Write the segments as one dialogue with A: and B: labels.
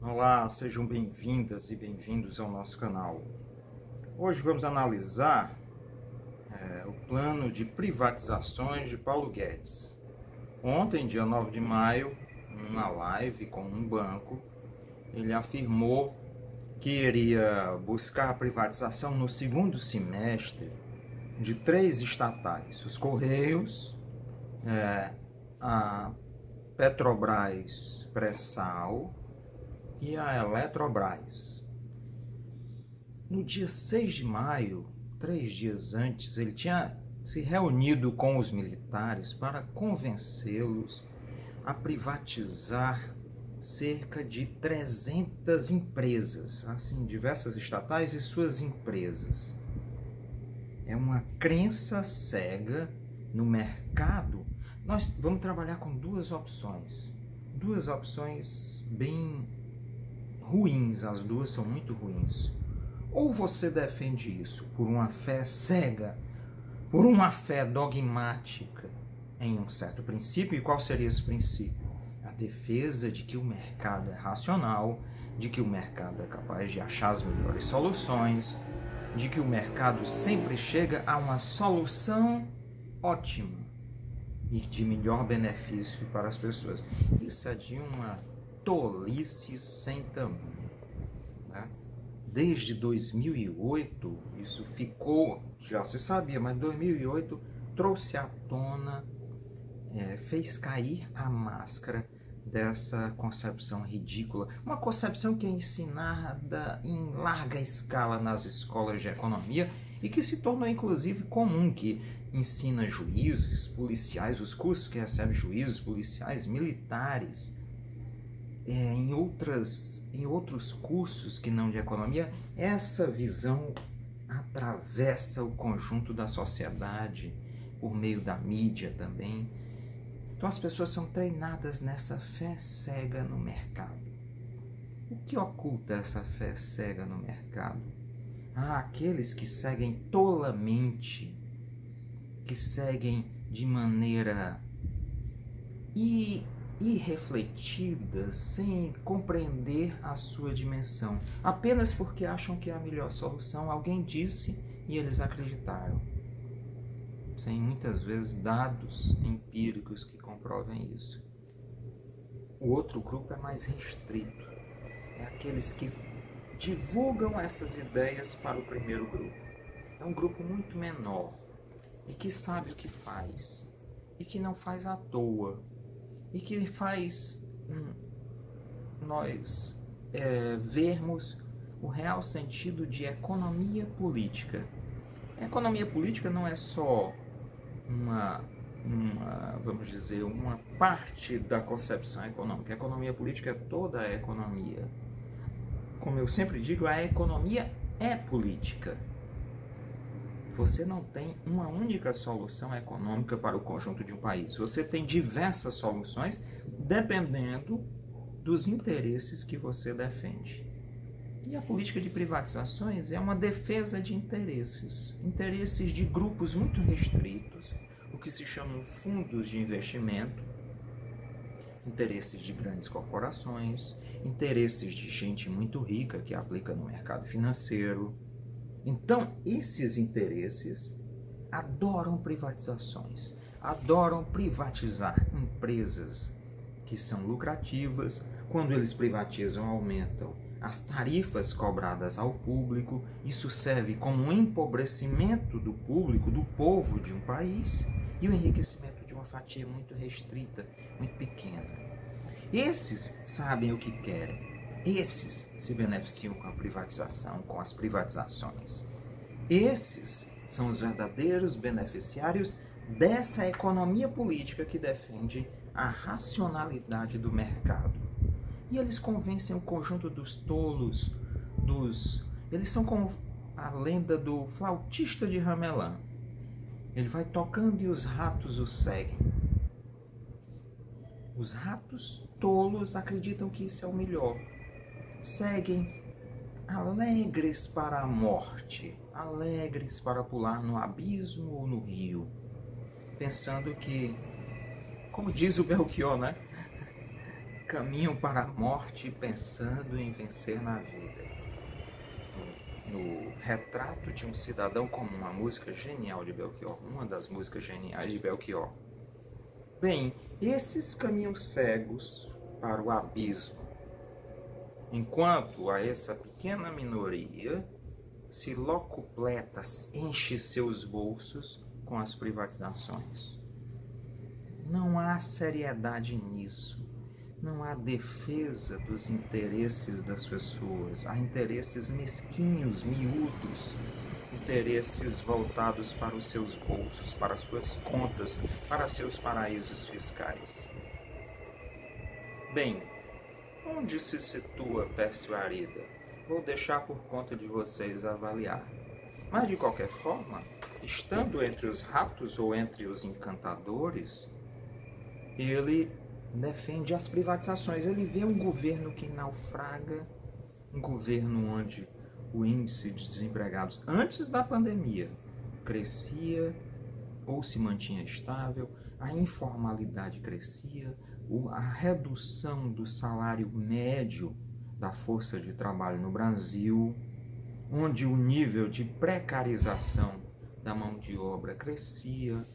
A: Olá, sejam bem-vindas e bem-vindos ao nosso canal. Hoje vamos analisar o plano de privatizações de Paulo Guedes. Ontem, dia 9 de maio, numa live com um banco, ele afirmou que iria buscar a privatização no segundo semestre de 3 estatais: os Correios, a Petrobras Pré-Sal e a Eletrobras. No dia 6 de maio, 3 dias antes, ele tinha se reunido com os militares para convencê-los a privatizar cerca de 300 empresas, assim, diversas estatais e suas empresas. É uma crença cega no mercado. Nós vamos trabalhar com duas opções bem ruins, as duas são muito ruins. Ou você defende isso por uma fé cega, por uma fé dogmática em um certo princípio. E qual seria esse princípio? A defesa de que o mercado é racional, de que o mercado é capaz de achar as melhores soluções, de que o mercado sempre chega a uma solução ótima e de melhor benefício para as pessoas. Isso é de uma tolice sem tamanho, né? Desde 2008, isso ficou, já se sabia, mas 2008 trouxe à tona, fez cair a máscara dessa concepção ridícula, uma concepção que é ensinada em larga escala nas escolas de economia e que se tornou inclusive comum, que ensina juízes, policiais, os cursos que recebem juízes, policiais, militares, em outros cursos que não de economia. Essa visão atravessa o conjunto da sociedade por meio da mídia também. Então as pessoas são treinadas nessa fé cega no mercado. O que oculta essa fé cega no mercado? Aqueles que seguem tolamente, que seguem de maneira irrefletida, sem compreender a sua dimensão, apenas porque acham que é a melhor solução. Alguém disse e eles acreditaram, sem muitas vezes dados empíricos que comprovem isso. O outro grupo é mais restrito, é aqueles que divulgam essas ideias para o primeiro grupo. É um grupo muito menor e que sabe o que faz e que não faz à toa e que faz nós vermos o real sentido de economia política. A economia política não é só vamos dizer, uma parte da concepção econômica. A economia política é toda a economia. Como eu sempre digo, a economia é política. Você não tem uma única solução econômica para o conjunto de um país. Você tem diversas soluções dependendo dos interesses que você defende. E a política de privatizações é uma defesa de interesses de grupos muito restritos, o que se chamam fundos de investimento, interesses de grandes corporações, interesses de gente muito rica que aplica no mercado financeiro. Então, esses interesses adoram privatizações, adoram privatizar empresas que são lucrativas. Quando eles privatizam, aumentam as tarifas cobradas ao público. Isso serve como um empobrecimento do público, do povo de um país, e o enriquecimento de uma fatia muito restrita, muito pequena. Esses sabem o que querem. Esses se beneficiam com a privatização, com as privatizações. Esses são os verdadeiros beneficiários dessa economia política que defende a racionalidade do mercado. E eles convencem o conjunto dos tolos, eles são como a lenda do flautista de Ramelã. Ele vai tocando e os ratos o seguem. Os ratos tolos acreditam que isso é o melhor. Seguem alegres para a morte, alegres para pular no abismo ou no rio, pensando que, como diz o Belchior, né? caminham para a morte pensando em vencer na vida. No Retrato de um Cidadão Comum, uma música genial de Belchior, uma das músicas geniais de Belchior. Bem, esses caminham cegos para o abismo, enquanto a essa pequena minoria se locupleta, enche seus bolsos com as privatizações. Não há seriedade nisso. Não há defesa dos interesses das pessoas. Há interesses mesquinhos, miúdos, interesses voltados para os seus bolsos, para suas contas, para seus paraísos fiscais. Bem, onde se situa Pércio Arida? Vou deixar por conta de vocês avaliar. Mas, de qualquer forma, estando entre os ratos ou entre os encantadores, ele defende as privatizações. Ele vê um governo que naufraga, um governo onde o índice de desempregados antes da pandemia crescia ou se mantinha estável, a informalidade crescia, a redução do salário médio da força de trabalho no Brasil, onde o nível de precarização da mão de obra crescia,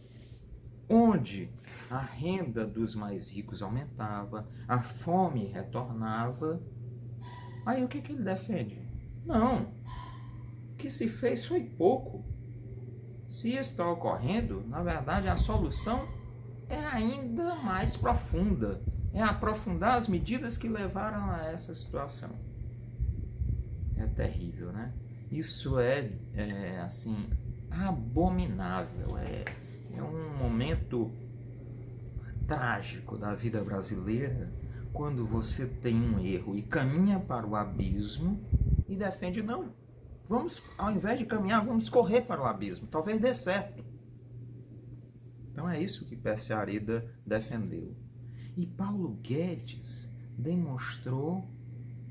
A: onde a renda dos mais ricos aumentava, a fome retornava. Aí o que ele defende? Não, o que se fez foi pouco. Se isso está ocorrendo, na verdade a solução é ainda mais profunda, é aprofundar as medidas que levaram a essa situação. É terrível, né? Isso é assim, abominável, é um momento trágico da vida brasileira, quando você tem um erro e caminha para o abismo e defende, não, vamos, ao invés de caminhar, vamos correr para o abismo, talvez dê certo. Então é isso que Pércio Arida defendeu. E Paulo Guedes demonstrou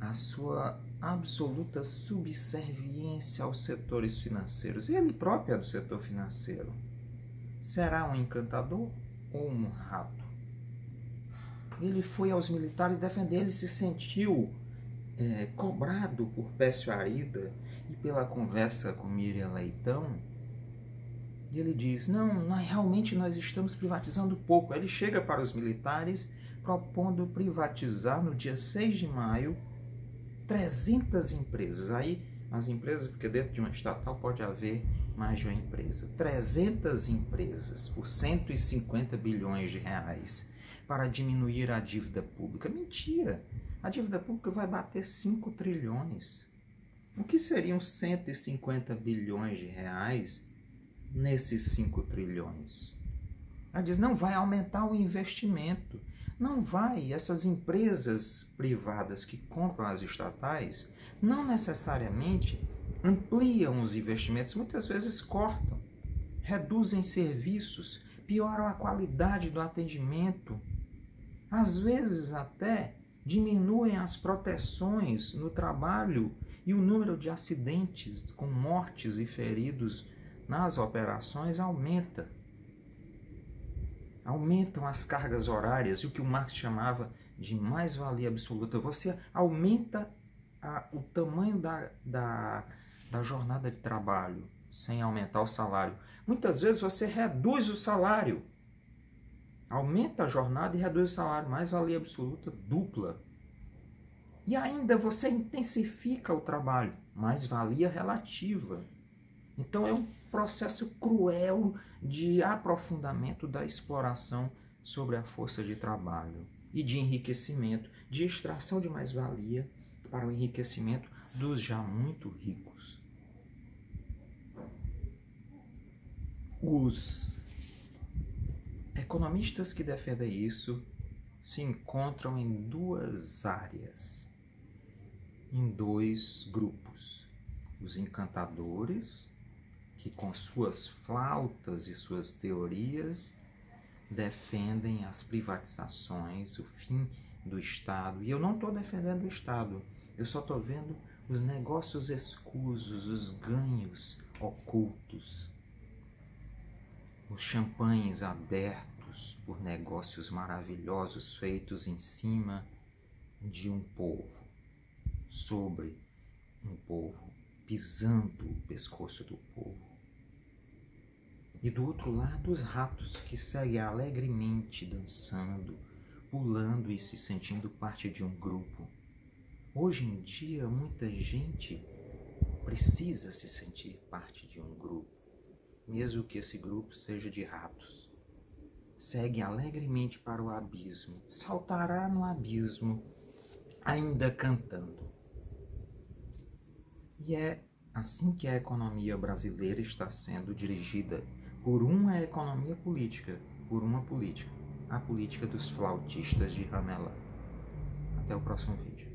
A: a sua absoluta subserviência aos setores financeiros. Ele próprio é do setor financeiro. Será um encantador ou um rato? Ele foi aos militares defender, ele se sentiu cobrado por Pércio Arida e pela conversa com Miriam Leitão. E ele diz, não, realmente nós estamos privatizando pouco. Ele chega para os militares propondo privatizar no dia 6 de maio 300 empresas. Aí as empresas, porque dentro de uma estatal pode haver mais de uma empresa. 300 empresas por 150 bilhões de reais para diminuir a dívida pública. Mentira! A dívida pública vai bater 5 trilhões. O que seriam 150 bilhões de reais nesses 5 trilhões? Ela diz, não vai aumentar o investimento. Não vai, essas empresas privadas que compram as estatais, não necessariamente ampliam os investimentos, muitas vezes cortam, reduzem serviços, pioram a qualidade do atendimento, às vezes até diminuem as proteções no trabalho e o número de acidentes com mortes e feridos nas operações aumenta. Aumentam as cargas horárias e o que o Marx chamava de mais-valia absoluta. Você aumenta o tamanho da jornada de trabalho sem aumentar o salário. Muitas vezes você reduz o salário. Aumenta a jornada e reduz o salário. Mais-valia absoluta dupla. E ainda você intensifica o trabalho. Mais-valia relativa. Então é um processo cruel de aprofundamento da exploração sobre a força de trabalho e de enriquecimento, de extração de mais-valia para o enriquecimento dos já muito ricos. Os economistas que defendem isso se encontram em duas áreas, em dois grupos. Os encantadores, que com suas flautas e suas teorias defendem as privatizações, o fim do Estado. E eu não estou defendendo o Estado, eu só estou vendo os negócios escusos, os ganhos ocultos, os champanhes abertos por negócios maravilhosos feitos em cima de um povo sobre um povo, pisando o pescoço do povo. E do outro lado, os ratos que seguem alegremente dançando, pulando e se sentindo parte de um grupo. Hoje em dia, muita gente precisa se sentir parte de um grupo, mesmo que esse grupo seja de ratos. Segue alegremente para o abismo, saltará no abismo, ainda cantando. E é assim que a economia brasileira está sendo dirigida por uma economia política, por uma política, a política dos flautistas de Ramelã. Até o próximo vídeo.